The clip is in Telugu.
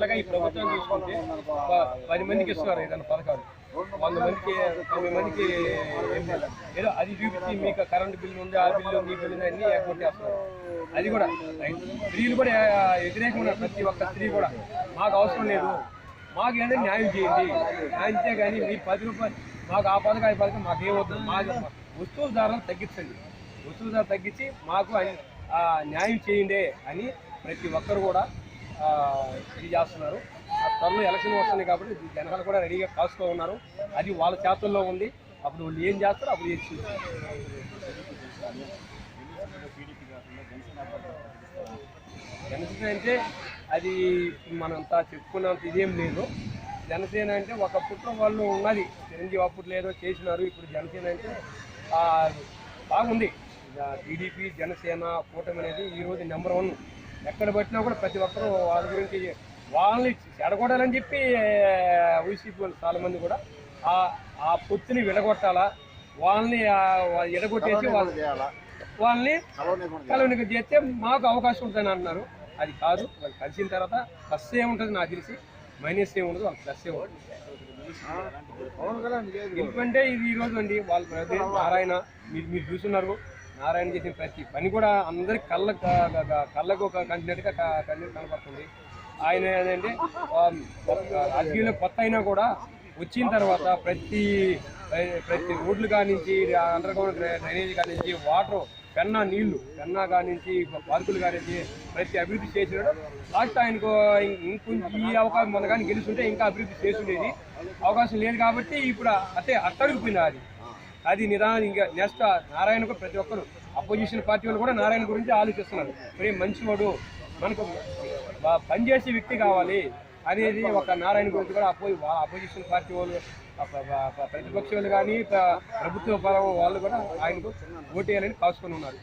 అట్లాగా ఈ ప్రభుత్వం చూసుకుంటే 10 మందికి ఇస్తున్నారు ఏదైనా పథకాలు, 100 మందికి 90 మందికి ఏదో అది చూపించి మీకు కరెంటు బిల్లు ఉంది, ఆ బిల్లు మీ బిల్లు ఉంది అన్నీ కొట్టేస్తున్నారు. అది కూడా స్త్రీలు కూడా వ్యతిరేకంగా ప్రతి ఒక్క స్త్రీ కూడా మాకు అవసరం లేదు, మాకు ఏదైనా న్యాయం చేయండి, న్యాయం కానీ మీరు 10 రూపాయలు మాకు ఆ పథకం ఈ పథకం మాకేమవుతుంది, మాకు వస్తువుల ధరలు తగ్గించండి, వస్తువుల ధర తగ్గించి మాకు న్యాయం చేయండి అని ప్రతి ఒక్కరు కూడా ఇది చేస్తున్నారు. త్వరలో ఎలక్షన్ వస్తుంది కాబట్టి జనాలు కూడా రెడీగా కాసుకో ఉన్నారు. అది వాళ్ళ చేతుల్లో ఉంది. అప్పుడు వాళ్ళు ఏం చేస్తారో అప్పుడు చేసి జనసేన అంటే అది మనంతా చెప్పుకున్నంత ఇదేం లేదు. జనసేన అంటే ఒకప్పట్లో వాళ్ళు ఉన్నది, చిరంజీవి అప్పట్లో ఏదో చేసినారు. ఇప్పుడు జనసేన అంటే బాగుంది. టీడీపీ జనసేన కూటమి అనేది ఈరోజు నెంబర్ 1. ఎక్కడ పట్టినా కూడా ప్రతి ఒక్కరూ వాళ్ళ గురించి వాళ్ళని చెడగొట్టాలని చెప్పి వైసీపీ వాళ్ళు చాలామంది కూడా ఆ పొత్తుని విడగొట్టాలా, వాళ్ళని ఎడగొట్టేసి వాళ్ళని కలవనికి చేస్తే మాకు అవకాశం ఉంటుందని అంటున్నారు. అది కాదు, వాళ్ళు కలిసిన తర్వాత ప్లస్ ఏముంటుంది నాకు తెలిసి, మైనస్ ఏముండదు, వాళ్ళకి ప్లస్ ఏముంటుంది. ఎందుకంటే ఇది ఈరోజు అండి వాళ్ళ నారాయణ మీరు చూస్తున్నారు. నారాయణ చేసిన ప్రతి పని కూడా అందరికి కళ్ళకు కంటినట్టుగా కనపడుతుంది. ఆయన ఏంటంటే రాజకీయంలో కొత్త అయినా కూడా వచ్చిన తర్వాత ప్రతి రోడ్లు కానించి, అండర్ గ్రౌండ్ డ్రైనేజ్ కానించి, వాటర్ పెన్నా కానించి, పార్కులు కానించి ప్రతి అభివృద్ధి చేసినాడు. లాస్ట్ ఆయనకు ఇంకొంచెం ఈ అవకాశం మన కానీ గెలుస్తుంటే ఇంకా అభివృద్ధి చేస్తుండేది. అవకాశం లేదు కాబట్టి ఇప్పుడు అట్టడిగిపోయింది. అది నిదానం. ఇంకా నెక్స్ట్ నారాయణకు ప్రతి ఒక్కరు అపోజిషన్ పార్టీ వాళ్ళు కూడా నారాయణ గురించి ఆలోచిస్తున్నారు. మరి మంచివాడు, మనకు పనిచేసే వ్యక్తి కావాలి అనేది ఒక నారాయణ గురించి కూడా అపోజిషన్ పార్టీ వాళ్ళు, ప్రతిపక్ష వాళ్ళు కానీ ప్రభుత్వ పరం వాళ్ళు కూడా ఆయనకు ఓటేయాలని కాసుకొని ఉన్నారు.